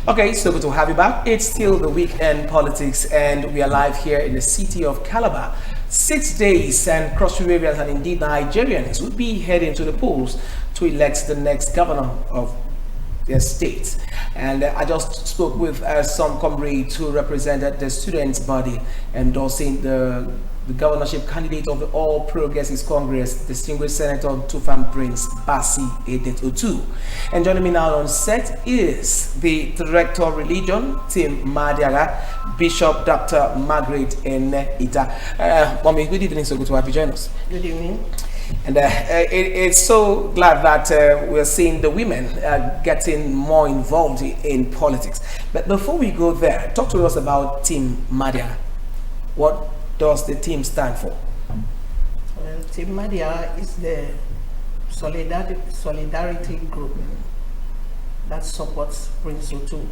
Okay, so good to have you back. It's still the weekend politics, and we are live here in the city of Calabar. 6 days, and Cross River areas and indeed Nigerians will be heading to the polls to elect the next governor of their state. And I just spoke with some comrades who represented the students' body endorsing the governorship candidate of the All Progressives Congress, distinguished Senator Tufan Prince Basi Edet Otu. And joining me now on set is the Director of Religion, Tim Madiaga, Bishop Dr. Margaret Ita. Mommy, good evening. So good to have you join us. Good evening. And it's so glad that we're seeing the women getting more involved in politics. But before we go there, talk to us about Team Madia. What does the team stand for? Well, Team Madia is the solidarity group that supports Prince Otu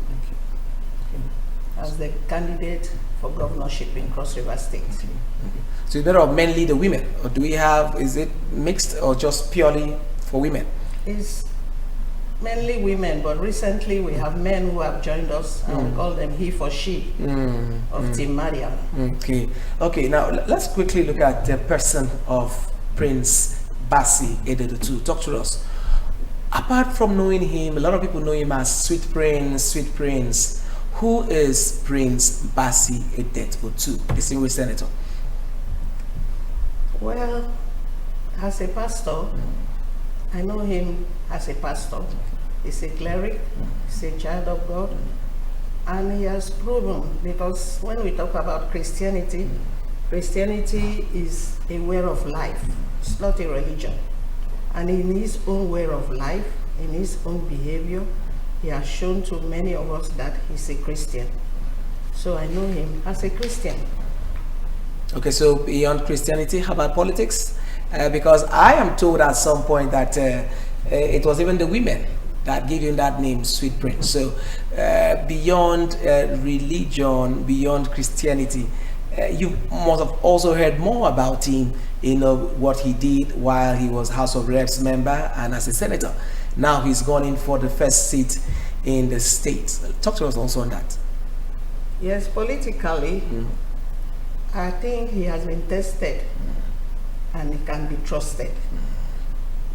as the candidate for governorship in Cross River State. So it's better mainly the women, or do we have, is it mixed or just purely for women? It's mainly women, but recently we have men who have joined us, and we call them he for she of Team Madia. Okay, now let's quickly look at the person of Prince Basi Edet Otu. Talk to us. Apart from knowing him, a lot of people know him as Sweet Prince. Who is Prince Basi Edet Otu, distinguished senator? Well, as a pastor, I know him as a pastor. He's a cleric, he's a child of God, and he has proven, because when we talk about Christianity, Christianity is a way of life. It's not a religion. And in his own way of life, in his own behavior, he has shown to many of us that he's a Christian. So I know him as a Christian. Okay, so beyond Christianity, how about politics? Because I am told at some point that it was even the women that gave him that name, Sweet Prince. So beyond religion, beyond Christianity, you must have also heard more about him, what he did while he was House of Reps member and as a senator. Now he's gone in for the first seat in the state. Talk to us also on that. Yes, politically, I think he has been tested and he can be trusted.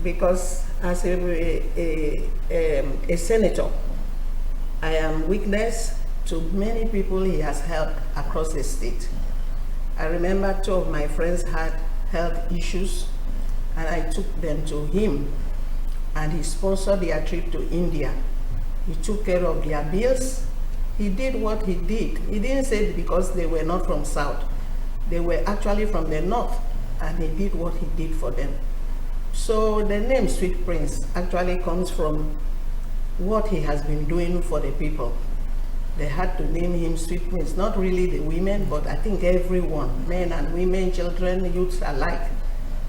Because as a senator, I am witness to many people he has helped across the state. I remember two of my friends had health issues and I took them to him and he sponsored their trip to India. He took care of their bills. He did what he did. He didn't say it because they were not from South. They were actually from the North, and he did what he did for them. So the name Sweet Prince actually comes from what he has been doing for the people. They had to name him Sweet Prince, not really the women, but I think everyone, men and women, children, youths alike,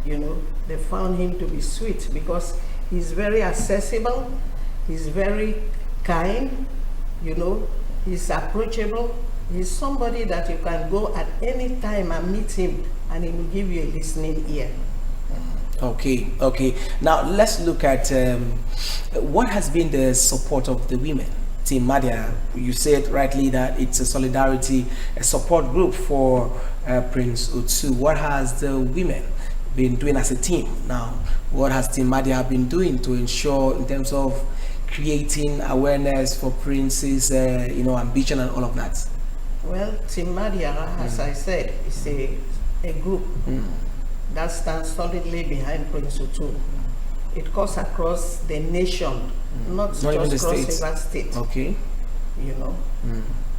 they found him to be sweet because he's very accessible, he's very kind, he's approachable. He's somebody that you can go at any time and meet him and he will give you a listening ear. Okay. Now let's look at what has been the support of the women. Team Madia, you said rightly that it's a solidarity, a support group for Prince Otu. What has the women been doing as a team now? What has Team Madia been doing to ensure in terms of creating awareness for Prince's ambition and all of that? Well, Team Madia, as I said, is a group that stands solidly behind Prince Otu. It goes across the nation, not just Cross River State. Okay.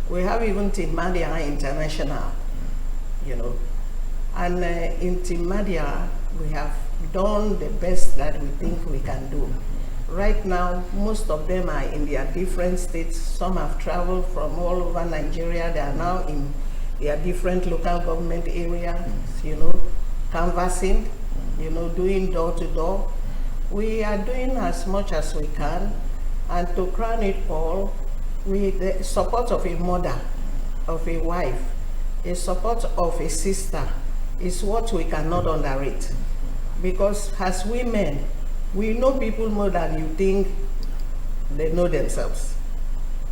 We have even Team Madia International, and in Team Madia, we have done the best that we think we can do. Right now, most of them are in their different states. Some have traveled from all over Nigeria. They are now in their different local government areas, canvassing, doing door to door. We are doing as much as we can. And to crown it all, with the support of a mother, of a wife, a support of a sister, is what we cannot underrate. Because as women, we know people more than you think they know themselves.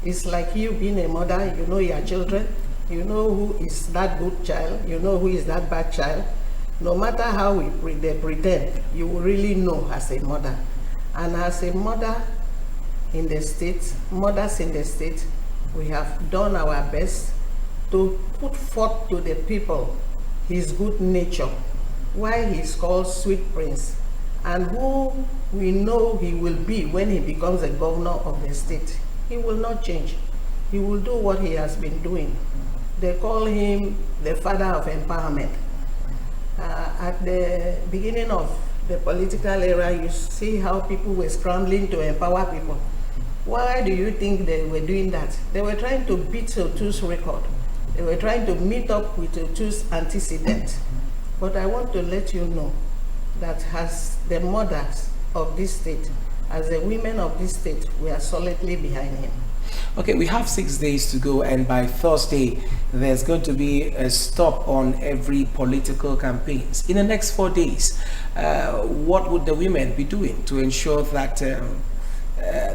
It's like you being a mother, you know your children, you know who is that good child, you know who is that bad child. No matter how they pretend, you will really know as a mother. And as a mother in the state, mothers in the state, we have done our best to put forth to the people his good nature, why he's called Sweet Prince, and who we know he will be when he becomes a governor of the state. He will not change. He will do what he has been doing. They call him the father of empowerment. At the beginning of the political era, you see how people were scrambling to empower people. Why do you think they were doing that? They were trying to beat Otu's record. They were trying to meet up with Otu's antecedent. But I want to let you know that as the mothers of this state, as the women of this state, we are solidly behind him. Okay, we have 6 days to go, and by Thursday, there's going to be a stop on every political campaigns. In the next 4 days, what would the women be doing to ensure that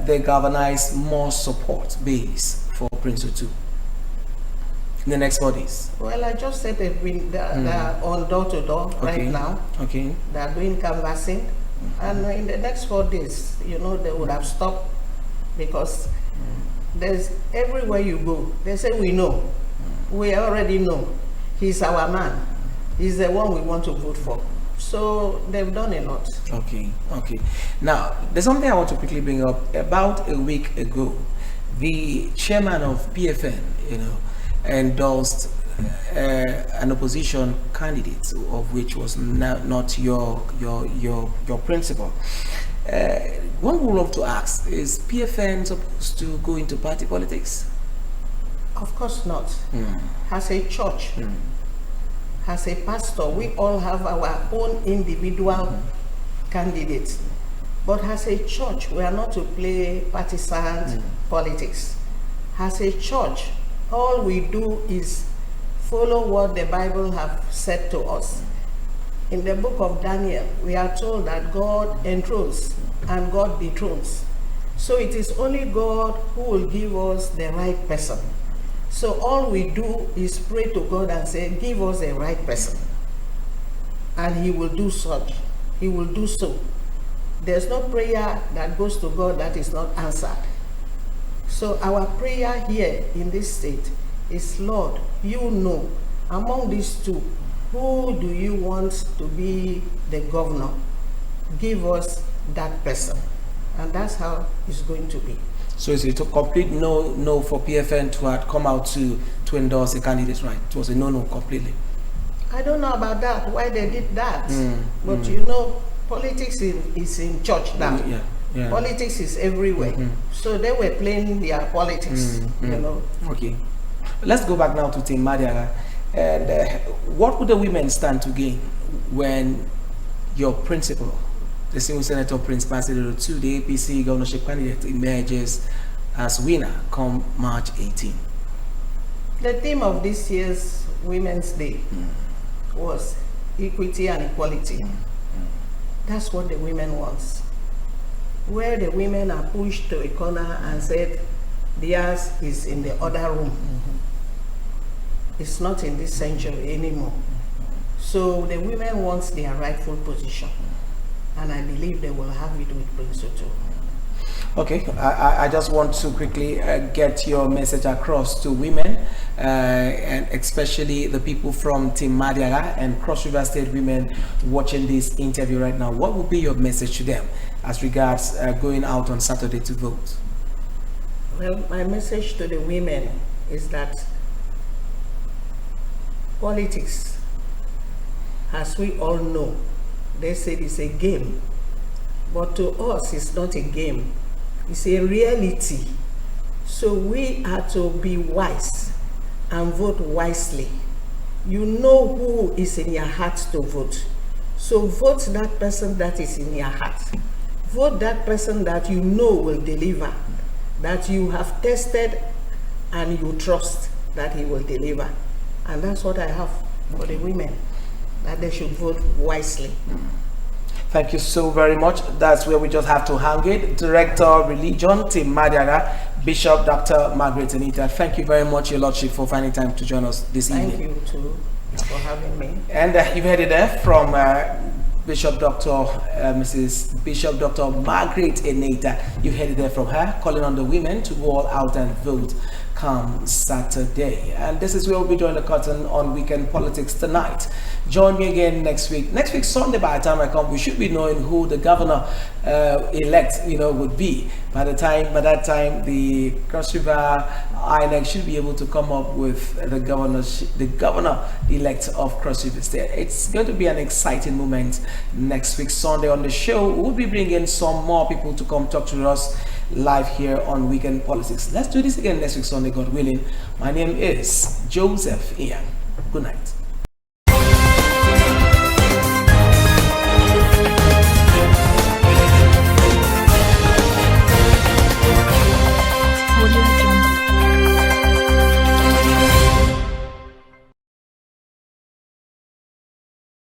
they galvanize more support base for Prince Otu in the next 4 days? Well, I just said they're on door to door right now. Okay. They're doing canvassing. And in the next 4 days, you know, they would have stopped, because there's everywhere you go, they say, we know. We already know. He's our man. He's the one we want to vote for. So they've done a lot. Okay. Now, there's something I want to quickly bring up. About a week ago, the chairman of PFN, endorsed an opposition candidate, of which was not your principal. One would love to ask, is PFN supposed to go into party politics? Of course not. As a church, as a pastor, we all have our own individual candidates. But as a church, we are not to play partisan politics. As a church, all we do is follow what the Bible have said to us. In the book of Daniel, we are told that God enthrones and God dethrones. So it is only God who will give us the right person. So all we do is pray to God and say, give us the right person. And he will do such. He will do so. There's no prayer that goes to God that is not answered. So our prayer here in this state is, Lord, you know, among these two, who do you want to be the governor? Give us that person. And that's how it's going to be. So it's a complete no for PFN to have come out to endorse a candidate, right? It was a no completely. I don't know about that, why they did that. But you know, politics is in church now. Yeah. Politics is everywhere. So they were playing their politics, you know. Okay. Let's go back now to Team Madiaga. And what would the women stand to gain when your principal, the senior Senator Prince Basidero Otu, the APC governorship candidate, emerges as winner come March 18? The theme of this year's Women's Day was equity and equality. That's what the women want. Where the women are pushed to a corner and said, theirs is in the other room. It's not in this century anymore. So the women want their rightful position. And I believe they will have it with Prince Otu. Okay, I just want to quickly get your message across to women, and especially the people from Team Madiaga and Cross River State women watching this interview right now. What would be your message to them as regards going out on Saturday to vote? Well, my message to the women is that politics, as we all know, they say it's a game, but to us it's not a game, it's a reality. So we are to be wise and vote wisely. You know who is in your heart to vote, so vote that person that is in your heart. Vote that person that you know will deliver, that you have tested and you trust that he will deliver. And that's what I have for the women, that they should vote wisely. Thank you so very much. That's where we just have to hang it. Director Religion, Tim Madiaga, Bishop Dr. Margaret Anita. Thank you very much, Your Lordship, for finding time to join us this evening. Thank you too for having me. And you've heard it there from Bishop Dr. Mrs. Bishop Dr. Margaret Anita. You've heard it there from her, calling on the women to go all out and vote come Saturday. And this is where we'll be drawing the curtain on weekend politics tonight. Join me again next week. Next week, Sunday, by the time I come, we should be knowing who the governor elect, would be. By that time, the Cross River INEC should be able to come up with the governor-elect of Cross River State. It's going to be an exciting moment next week, Sunday on the show. We'll be bringing some more people to come talk to us live here on Weekend Politics. Let's do this again next week, Sunday, God willing. My name is Joseph Ian. Good night.